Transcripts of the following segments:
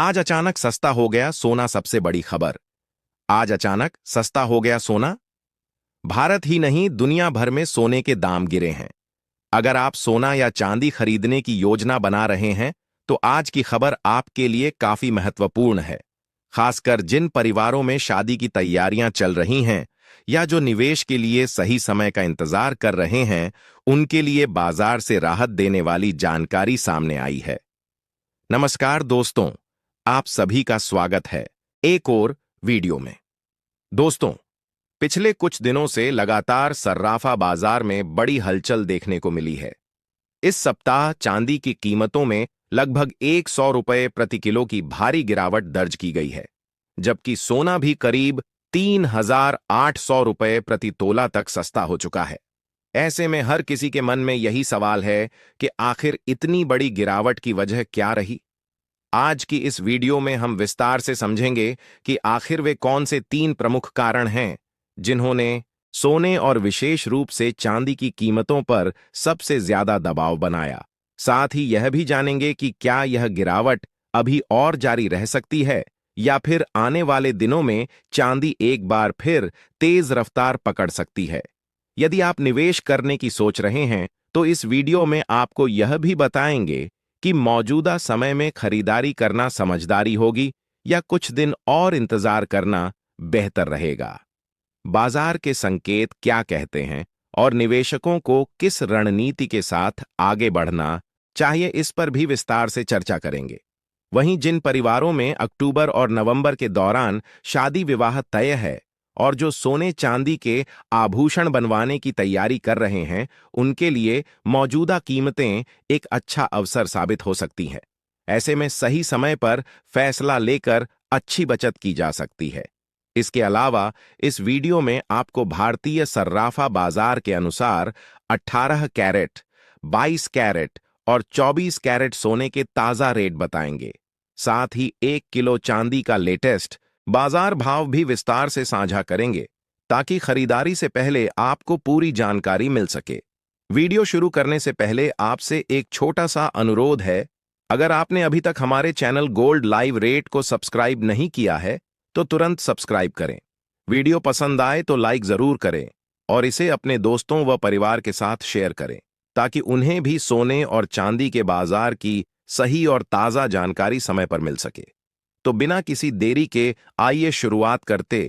आज अचानक सस्ता हो गया सोना, सबसे बड़ी खबर। आज अचानक सस्ता हो गया सोना। भारत ही नहीं, दुनिया भर में सोने के दाम गिरे हैं। अगर आप सोना या चांदी खरीदने की योजना बना रहे हैं तो आज की खबर आपके लिए काफी महत्वपूर्ण है। खासकर जिन परिवारों में शादी की तैयारियां चल रही हैं या जो निवेश के लिए सही समय का इंतजार कर रहे हैं, उनके लिए बाजार से राहत देने वाली जानकारी सामने आई है। नमस्कार दोस्तों, आप सभी का स्वागत है एक और वीडियो में। दोस्तों, पिछले कुछ दिनों से लगातार सर्राफा बाजार में बड़ी हलचल देखने को मिली है। इस सप्ताह चांदी की कीमतों में लगभग 100 रुपए प्रति किलो की भारी गिरावट दर्ज की गई है, जबकि सोना भी करीब 3,800 रुपए प्रति तोला तक सस्ता हो चुका है। ऐसे में हर किसी के मन में यही सवाल है कि आखिर इतनी बड़ी गिरावट की वजह क्या रही। आज की इस वीडियो में हम विस्तार से समझेंगे कि आखिर वे कौन से 3 प्रमुख कारण हैं जिन्होंने सोने और विशेष रूप से चांदी की कीमतों पर सबसे ज्यादा दबाव बनाया। साथ ही यह भी जानेंगे कि क्या यह गिरावट अभी और जारी रह सकती है या फिर आने वाले दिनों में चांदी एक बार फिर तेज रफ्तार पकड़ सकती है। यदि आप निवेश करने की सोच रहे हैं तो इस वीडियो में आपको यह भी बताएंगे कि मौजूदा समय में खरीदारी करना समझदारी होगी या कुछ दिन और इंतजार करना बेहतर रहेगा। बाजार के संकेत क्या कहते हैं और निवेशकों को किस रणनीति के साथ आगे बढ़ना चाहिए, इस पर भी विस्तार से चर्चा करेंगे। वहीं जिन परिवारों में अक्टूबर और नवंबर के दौरान शादी विवाह तय है और जो सोने चांदी के आभूषण बनवाने की तैयारी कर रहे हैं, उनके लिए मौजूदा कीमतें एक अच्छा अवसर साबित हो सकती हैं। ऐसे में सही समय पर फैसला लेकर अच्छी बचत की जा सकती है। इसके अलावा इस वीडियो में आपको भारतीय सर्राफा बाजार के अनुसार 18 कैरेट, 22 कैरेट और 24 कैरेट सोने के ताजा रेट बताएंगे। साथ ही 1 किलो चांदी का लेटेस्ट बाजार भाव भी विस्तार से साझा करेंगे ताकि खरीदारी से पहले आपको पूरी जानकारी मिल सके। वीडियो शुरू करने से पहले आपसे एक छोटा सा अनुरोध है। अगर आपने अभी तक हमारे चैनल गोल्ड लाइव रेट को सब्सक्राइब नहीं किया है तो तुरंत सब्सक्राइब करें। वीडियो पसंद आए तो लाइक जरूर करें और इसे अपने दोस्तों व परिवार के साथ शेयर करें ताकि उन्हें भी सोने और चांदी के बाजार की सही और ताजा जानकारी समय पर मिल सके। तो बिना किसी देरी के आइए शुरुआत करते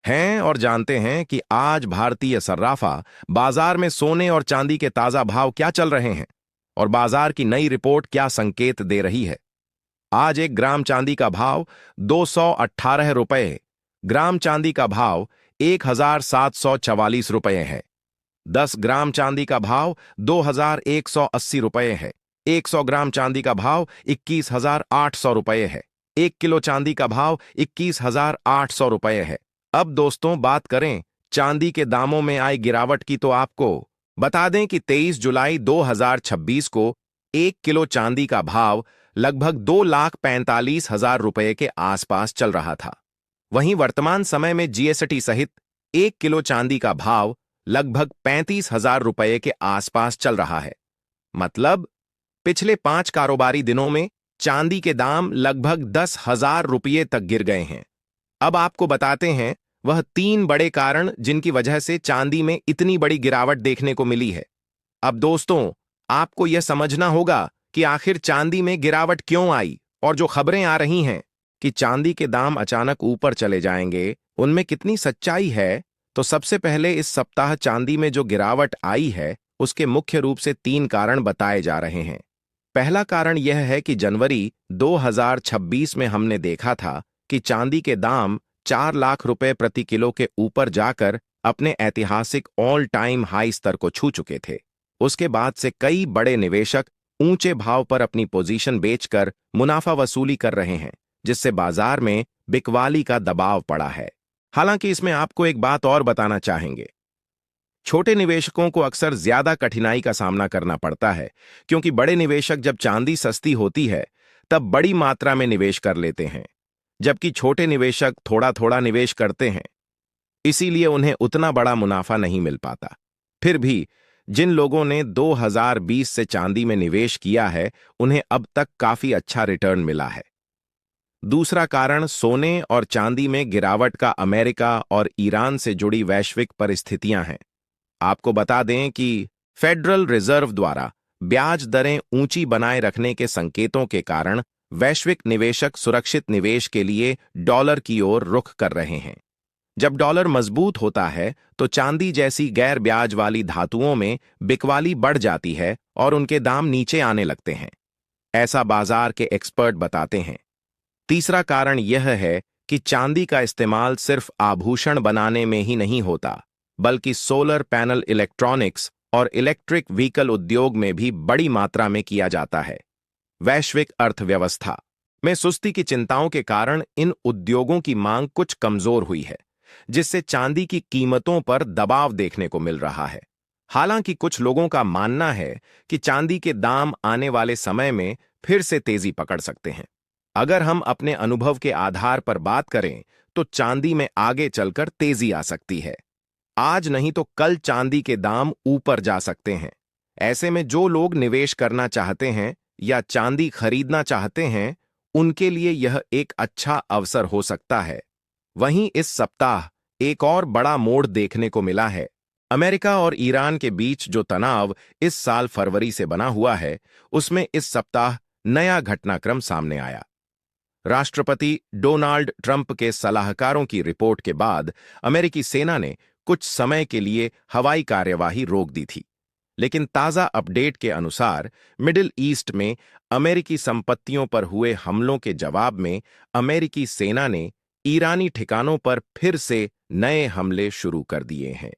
हैं और जानते हैं कि आज भारतीय सर्राफा बाजार में सोने और चांदी के ताजा भाव क्या चल रहे हैं और बाजार की नई रिपोर्ट क्या संकेत दे रही है। आज 1 ग्राम चांदी का भाव 218 रुपए है। ग्राम चांदी का भाव 1,744 रुपए है। 10 ग्राम चांदी का भाव 2,180 रुपए है। 100 ग्राम चांदी का भाव 21,800 रुपए है। 1 किलो चांदी का भाव 21,800 रुपए है। अब दोस्तों, बात करें चांदी के दामों में आई गिरावट की, तो आपको बता दें कि 23 जुलाई 2026 को 1 किलो चांदी का भाव लगभग 2,45,000 रुपए के आसपास चल रहा था। वहीं वर्तमान समय में जीएसटी सहित 1 किलो चांदी का भाव लगभग 35,000 रुपए के आसपास चल रहा है। मतलब पिछले 5 कारोबारी दिनों में चांदी के दाम लगभग 10,000 रुपये तक गिर गए हैं। अब आपको बताते हैं वह 3 बड़े कारण जिनकी वजह से चांदी में इतनी बड़ी गिरावट देखने को मिली है। अब दोस्तों, आपको यह समझना होगा कि आखिर चांदी में गिरावट क्यों आई और जो खबरें आ रही हैं कि चांदी के दाम अचानक ऊपर चले जाएंगे, उनमें कितनी सच्चाई है। तो सबसे पहले इस सप्ताह चांदी में जो गिरावट आई है उसके मुख्य रूप से 3 कारण बताए जा रहे हैं। पहला कारण यह है कि जनवरी 2026 में हमने देखा था कि चांदी के दाम 4 लाख रुपए प्रति किलो के ऊपर जाकर अपने ऐतिहासिक ऑल टाइम हाई स्तर को छू चुके थे। उसके बाद से कई बड़े निवेशक ऊंचे भाव पर अपनी पोजीशन बेचकर मुनाफा वसूली कर रहे हैं, जिससे बाजार में बिकवाली का दबाव पड़ा है। हालांकि इसमें आपको एक बात और बताना चाहेंगे। छोटे निवेशकों को अक्सर ज्यादा कठिनाई का सामना करना पड़ता है, क्योंकि बड़े निवेशक जब चांदी सस्ती होती है तब बड़ी मात्रा में निवेश कर लेते हैं, जबकि छोटे निवेशक थोड़ा थोड़ा निवेश करते हैं। इसीलिए उन्हें उतना बड़ा मुनाफा नहीं मिल पाता। फिर भी जिन लोगों ने 2020 से चांदी में निवेश किया है, उन्हें अब तक काफी अच्छा रिटर्न मिला है। दूसरा कारण सोने और चांदी में गिरावट का अमेरिका और ईरान से जुड़ी वैश्विक परिस्थितियां हैं। आपको बता दें कि फेडरल रिजर्व द्वारा ब्याज दरें ऊंची बनाए रखने के संकेतों के कारण वैश्विक निवेशक सुरक्षित निवेश के लिए डॉलर की ओर रुख कर रहे हैं। जब डॉलर मजबूत होता है तो चांदी जैसी गैर ब्याज वाली धातुओं में बिकवाली बढ़ जाती है और उनके दाम नीचे आने लगते हैं, ऐसा बाजार के एक्सपर्ट बताते हैं। तीसरा कारण यह है कि चांदी का इस्तेमाल सिर्फ आभूषण बनाने में ही नहीं होता, बल्कि सोलर पैनल, इलेक्ट्रॉनिक्स और इलेक्ट्रिक व्हीकल उद्योग में भी बड़ी मात्रा में किया जाता है। वैश्विक अर्थव्यवस्था में सुस्ती की चिंताओं के कारण इन उद्योगों की मांग कुछ कमजोर हुई है, जिससे चांदी की कीमतों पर दबाव देखने को मिल रहा है। हालांकि कुछ लोगों का मानना है कि चांदी के दाम आने वाले समय में फिर से तेजी पकड़ सकते हैं। अगर हम अपने अनुभव के आधार पर बात करें तो चांदी में आगे चलकर तेजी आ सकती है। आज नहीं तो कल चांदी के दाम ऊपर जा सकते हैं। ऐसे में जो लोग निवेश करना चाहते हैं या चांदी खरीदना चाहते हैं, उनके लिए यह एक अच्छा अवसर हो सकता है। वहीं इस सप्ताह एक और बड़ा मोड़ देखने को मिला है। अमेरिका और ईरान के बीच जो तनाव इस साल फरवरी से बना हुआ है, उसमें इस सप्ताह नया घटनाक्रम सामने आया। राष्ट्रपति डोनाल्ड ट्रंप के सलाहकारों की रिपोर्ट के बाद अमेरिकी सेना ने कुछ समय के लिए हवाई कार्यवाही रोक दी थी, लेकिन ताजा अपडेट के अनुसार मिडिल ईस्ट में अमेरिकी संपत्तियों पर हुए हमलों के जवाब में अमेरिकी सेना ने ईरानी ठिकानों पर फिर से नए हमले शुरू कर दिए हैं।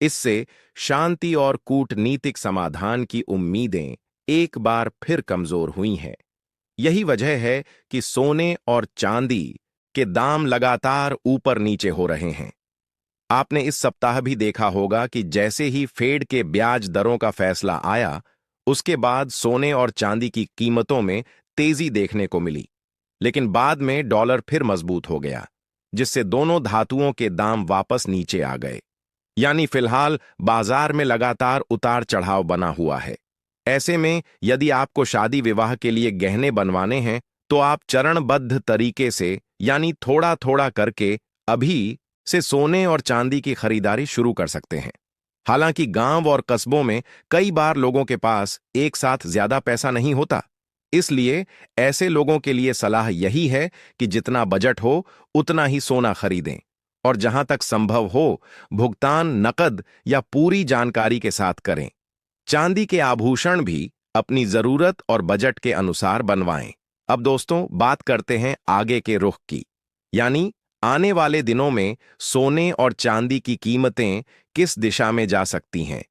इससे शांति और कूटनीतिक समाधान की उम्मीदें एक बार फिर कमजोर हुई हैं। यही वजह है कि सोने और चांदी के दाम लगातार ऊपर नीचे हो रहे हैं। आपने इस सप्ताह भी देखा होगा कि जैसे ही फेड के ब्याज दरों का फैसला आया, उसके बाद सोने और चांदी की कीमतों में तेजी देखने को मिली, लेकिन बाद में डॉलर फिर मजबूत हो गया, जिससे दोनों धातुओं के दाम वापस नीचे आ गए। यानी फिलहाल बाजार में लगातार उतार चढ़ाव बना हुआ है। ऐसे में यदि आपको शादी विवाह के लिए गहने बनवाने हैं तो आप चरणबद्ध तरीके से, यानी थोड़ा थोड़ा करके अभी से सोने और चांदी की खरीदारी शुरू कर सकते हैं। हालांकि गांव और कस्बों में कई बार लोगों के पास एक साथ ज्यादा पैसा नहीं होता, इसलिए ऐसे लोगों के लिए सलाह यही है कि जितना बजट हो उतना ही सोना खरीदें और जहां तक संभव हो भुगतान नकद या पूरी जानकारी के साथ करें। चांदी के आभूषण भी अपनी जरूरत और बजट के अनुसार बनवाएं। अब दोस्तों, बात करते हैं आगे के रुख की, यानी आने वाले दिनों में सोने और चांदी की कीमतें किस दिशा में जा सकती हैं।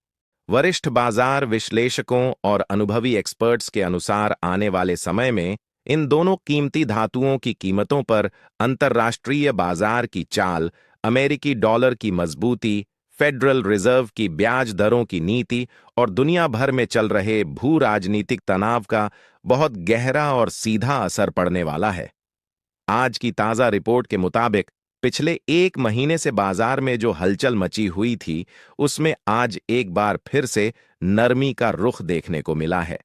वरिष्ठ बाजार विश्लेषकों और अनुभवी एक्सपर्ट्स के अनुसार आने वाले समय में इन दोनों कीमती धातुओं की कीमतों पर अंतर्राष्ट्रीय बाजार की चाल, अमेरिकी डॉलर की मजबूती, फेडरल रिजर्व की ब्याज दरों की नीति और दुनिया भर में चल रहे भू राजनीतिक तनाव का बहुत गहरा और सीधा असर पड़ने वाला है। आज की ताजा रिपोर्ट के मुताबिक पिछले एक महीने से बाजार में जो हलचल मची हुई थी, उसमें आज एक बार फिर से नरमी का रुख देखने को मिला है।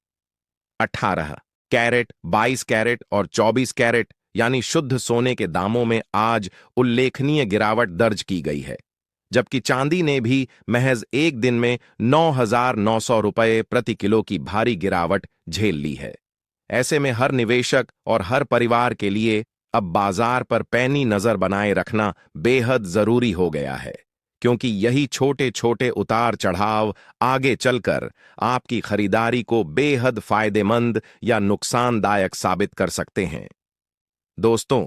18 कैरेट, 22 कैरेट और 24 कैरेट यानी शुद्ध सोने के दामों में आज उल्लेखनीय गिरावट दर्ज की गई है, जबकि चांदी ने भी महज एक दिन में 9,900 रुपये प्रति किलो की भारी गिरावट झेल ली है। ऐसे में हर निवेशक और हर परिवार के लिए अब बाजार पर पैनी नजर बनाए रखना बेहद जरूरी हो गया है, क्योंकि यही छोटे छोटे उतार चढ़ाव आगे चलकर आपकी खरीदारी को बेहद फायदेमंद या नुकसानदायक साबित कर सकते हैं। दोस्तों,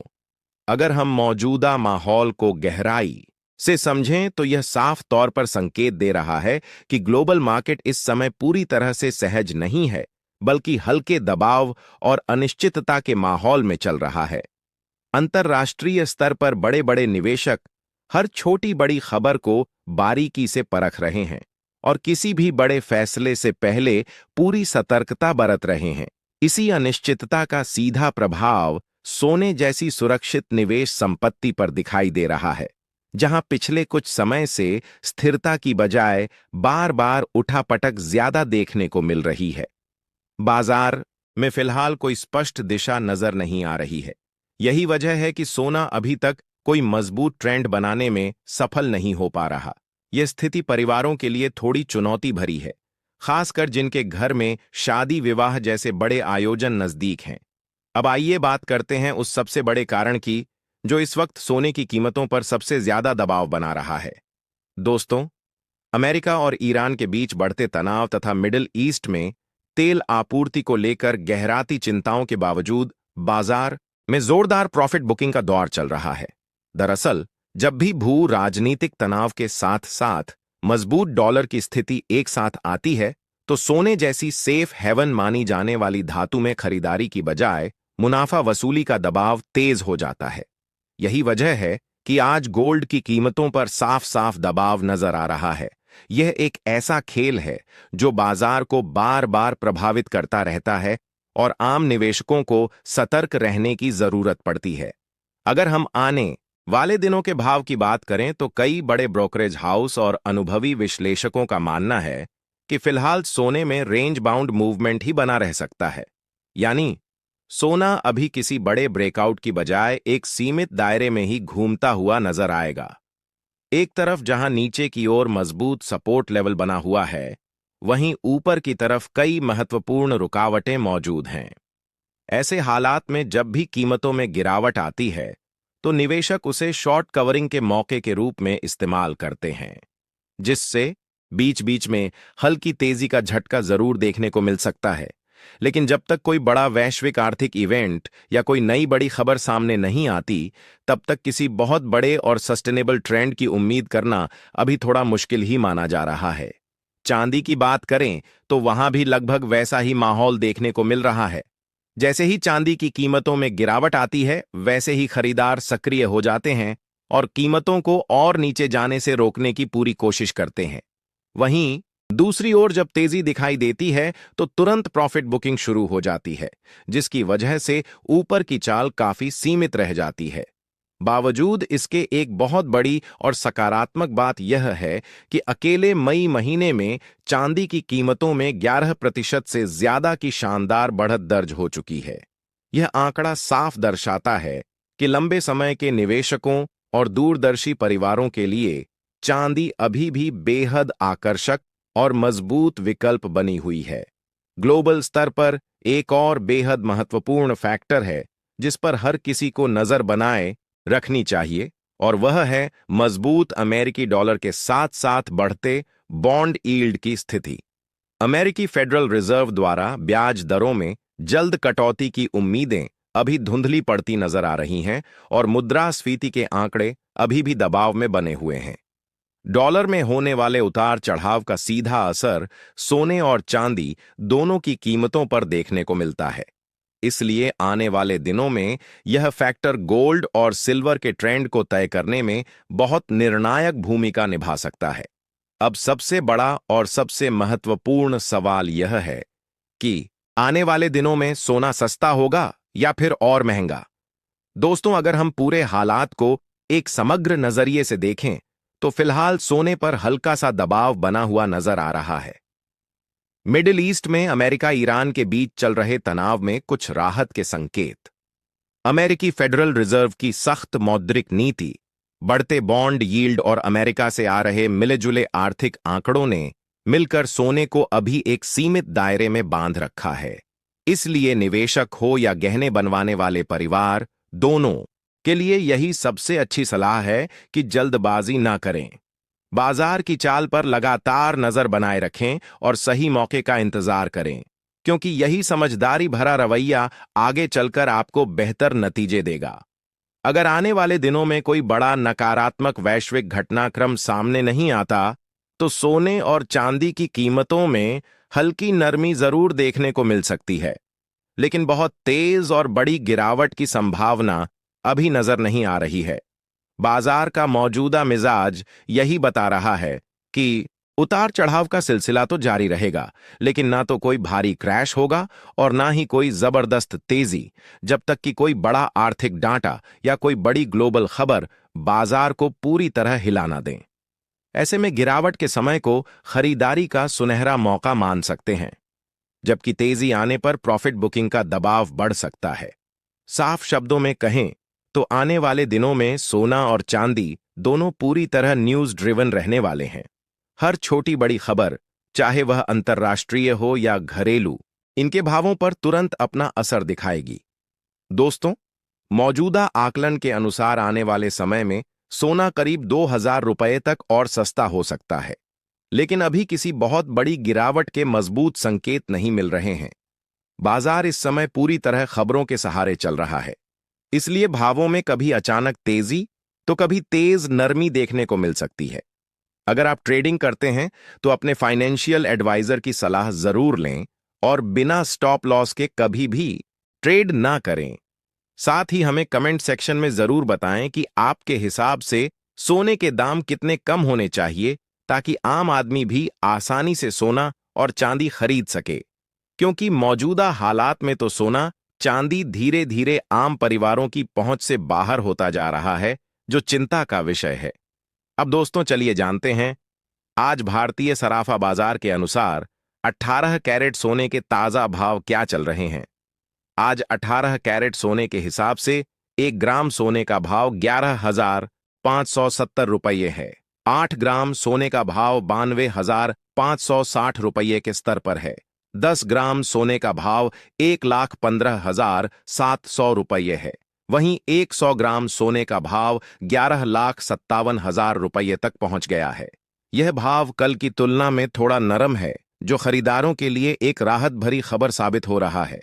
अगर हम मौजूदा माहौल को गहराई से समझें तो यह साफ तौर पर संकेत दे रहा है कि ग्लोबल मार्केट इस समय पूरी तरह से सहज नहीं है, बल्कि हल्के दबाव और अनिश्चितता के माहौल में चल रहा है। अंतर्राष्ट्रीय स्तर पर बड़े बड़े निवेशक हर छोटी बड़ी खबर को बारीकी से परख रहे हैं और किसी भी बड़े फैसले से पहले पूरी सतर्कता बरत रहे हैं। इसी अनिश्चितता का सीधा प्रभाव सोने जैसी सुरक्षित निवेश संपत्ति पर दिखाई दे रहा है, जहां पिछले कुछ समय से स्थिरता की बजाय बार बार उठापटक ज्यादा देखने को मिल रही है। बाजार में फिलहाल कोई स्पष्ट दिशा नजर नहीं आ रही है। यही वजह है कि सोना अभी तक कोई मजबूत ट्रेंड बनाने में सफल नहीं हो पा रहा। यह स्थिति परिवारों के लिए थोड़ी चुनौती भरी है, खासकर जिनके घर में शादी विवाह जैसे बड़े आयोजन नजदीक हैं। अब आइए बात करते हैं उस सबसे बड़े कारण की जो इस वक्त सोने की कीमतों पर सबसे ज्यादा दबाव बना रहा है। दोस्तों, अमेरिका और ईरान के बीच बढ़ते तनाव तथा मिडिल ईस्ट में तेल आपूर्ति को लेकर गहराती चिंताओं के बावजूद बाजार में जोरदार प्रॉफिट बुकिंग का दौर चल रहा है। दरअसल, जब भी भू राजनीतिक तनाव के साथ साथ मजबूत डॉलर की स्थिति एक साथ आती है, तो सोने जैसी सेफ हेवन मानी जाने वाली धातु में खरीदारी की बजाय मुनाफा वसूली का दबाव तेज हो जाता है। यही वजह है कि आज गोल्ड की कीमतों पर साफ साफ दबाव नजर आ रहा है। यह एक ऐसा खेल है जो बाजार को बार बार प्रभावित करता रहता है और आम निवेशकों को सतर्क रहने की जरूरत पड़ती है। अगर हम आने वाले दिनों के भाव की बात करें तो कई बड़े ब्रोकरेज हाउस और अनुभवी विश्लेषकों का मानना है कि फिलहाल सोने में रेंज बाउंड मूवमेंट ही बना रह सकता है। यानी सोना अभी किसी बड़े ब्रेकआउट की बजाय एक सीमित दायरे में ही घूमता हुआ नजर आएगा। एक तरफ जहां नीचे की ओर मजबूत सपोर्ट लेवल बना हुआ है, वहीं ऊपर की तरफ कई महत्वपूर्ण रुकावटें मौजूद हैं। ऐसे हालात में जब भी कीमतों में गिरावट आती है, तो निवेशक उसे शॉर्ट कवरिंग के मौके के रूप में इस्तेमाल करते हैं, जिससे बीच बीच में हल्की तेजी का झटका जरूर देखने को मिल सकता है। लेकिन जब तक कोई बड़ा वैश्विक आर्थिक इवेंट या कोई नई बड़ी खबर सामने नहीं आती, तब तक किसी बहुत बड़े और सस्टेनेबल ट्रेंड की उम्मीद करना अभी थोड़ा मुश्किल ही माना जा रहा है। चांदी की बात करें तो वहां भी लगभग वैसा ही माहौल देखने को मिल रहा है। जैसे ही चांदी की कीमतों में गिरावट आती है, वैसे ही खरीदार सक्रिय हो जाते हैं और कीमतों को और नीचे जाने से रोकने की पूरी कोशिश करते हैं। वहीं दूसरी ओर जब तेजी दिखाई देती है तो तुरंत प्रॉफिट बुकिंग शुरू हो जाती है, जिसकी वजह से ऊपर की चाल काफी सीमित रह जाती है। बावजूद इसके एक बहुत बड़ी और सकारात्मक बात यह है कि अकेले मई महीने में चांदी की कीमतों में 11% से ज्यादा की शानदार बढ़त दर्ज हो चुकी है। यह आंकड़ा साफ दर्शाता है कि लंबे समय के निवेशकों और दूरदर्शी परिवारों के लिए चांदी अभी भी बेहद आकर्षक और मजबूत विकल्प बनी हुई है। ग्लोबल स्तर पर एक और बेहद महत्वपूर्ण फैक्टर है जिस पर हर किसी को नजर बनाए रखनी चाहिए, और वह है मजबूत अमेरिकी डॉलर के साथ साथ बढ़ते बॉन्ड यील्ड की स्थिति। अमेरिकी फेडरल रिजर्व द्वारा ब्याज दरों में जल्द कटौती की उम्मीदें अभी धुंधली पड़ती नजर आ रही हैं और मुद्रास्फीति के आंकड़े अभी भी दबाव में बने हुए हैं। डॉलर में होने वाले उतार चढ़ाव का सीधा असर सोने और चांदी दोनों की कीमतों पर देखने को मिलता है। इसलिए आने वाले दिनों में यह फैक्टर गोल्ड और सिल्वर के ट्रेंड को तय करने में बहुत निर्णायक भूमिका निभा सकता है। अब सबसे बड़ा और सबसे महत्वपूर्ण सवाल यह है कि आने वाले दिनों में सोना सस्ता होगा या फिर और महंगा। दोस्तों, अगर हम पूरे हालात को एक समग्र नजरिए से देखें तो फिलहाल सोने पर हल्का सा दबाव बना हुआ नजर आ रहा है। मिडिल ईस्ट में अमेरिका ईरान के बीच चल रहे तनाव में कुछ राहत के संकेत, अमेरिकी फेडरल रिजर्व की सख्त मौद्रिक नीति, बढ़ते बॉन्ड यील्ड और अमेरिका से आ रहे मिले जुले आर्थिक आंकड़ों ने मिलकर सोने को अभी एक सीमित दायरे में बांध रखा है। इसलिए निवेशक हो या गहने बनवाने वाले परिवार, दोनों के लिए यही सबसे अच्छी सलाह है कि जल्दबाजी ना करें। बाजार की चाल पर लगातार नजर बनाए रखें और सही मौके का इंतजार करें, क्योंकि यही समझदारी भरा रवैया आगे चलकर आपको बेहतर नतीजे देगा। अगर आने वाले दिनों में कोई बड़ा नकारात्मक वैश्विक घटनाक्रम सामने नहीं आता, तो सोने और चांदी की कीमतों में हल्की नरमी जरूर देखने को मिल सकती है, लेकिन बहुत तेज और बड़ी गिरावट की संभावना अभी नजर नहीं आ रही है। बाजार का मौजूदा मिजाज यही बता रहा है कि उतार चढ़ाव का सिलसिला तो जारी रहेगा, लेकिन ना तो कोई भारी क्रैश होगा और ना ही कोई जबरदस्त तेजी, जब तक कि कोई बड़ा आर्थिक डांटा या कोई बड़ी ग्लोबल खबर बाजार को पूरी तरह हिला ना दें। ऐसे में गिरावट के समय को खरीदारी का सुनहरा मौका मान सकते हैं, जबकि तेजी आने पर प्रॉफिट बुकिंग का दबाव बढ़ सकता है। साफ शब्दों में कहें तो आने वाले दिनों में सोना और चांदी दोनों पूरी तरह न्यूज ड्रिवन रहने वाले हैं। हर छोटी बड़ी खबर, चाहे वह अंतर्राष्ट्रीय हो या घरेलू, इनके भावों पर तुरंत अपना असर दिखाएगी। दोस्तों, मौजूदा आकलन के अनुसार आने वाले समय में सोना करीब 2000 रुपये तक और सस्ता हो सकता है, लेकिन अभी किसी बहुत बड़ी गिरावट के मजबूत संकेत नहीं मिल रहे हैं। बाजार इस समय पूरी तरह खबरों के सहारे चल रहा है, इसलिए भावों में कभी अचानक तेजी तो कभी तेज नरमी देखने को मिल सकती है। अगर आप ट्रेडिंग करते हैं तो अपने फाइनेंशियल एडवाइजर की सलाह जरूर लें और बिना स्टॉप लॉस के कभी भी ट्रेड ना करें। साथ ही हमें कमेंट सेक्शन में जरूर बताएं कि आपके हिसाब से सोने के दाम कितने कम होने चाहिए ताकि आम आदमी भी आसानी से सोना और चांदी खरीद सके, क्योंकि मौजूदा हालात में तो सोना चांदी धीरे धीरे आम परिवारों की पहुंच से बाहर होता जा रहा है, जो चिंता का विषय है। अब दोस्तों चलिए जानते हैं आज भारतीय सराफा बाजार के अनुसार 18 कैरेट सोने के ताजा भाव क्या चल रहे हैं। आज 18 कैरेट सोने के हिसाब से 1 ग्राम सोने का भाव 11,570 रुपये है। 8 ग्राम सोने का भाव 92,560 रुपये के स्तर पर है। 10 ग्राम सोने का भाव 1,15,700 रुपये है। वहीं 100 ग्राम सोने का भाव 11,57,000 रुपये तक पहुंच गया है। यह भाव कल की तुलना में थोड़ा नरम है, जो खरीदारों के लिए एक राहत भरी खबर साबित हो रहा है।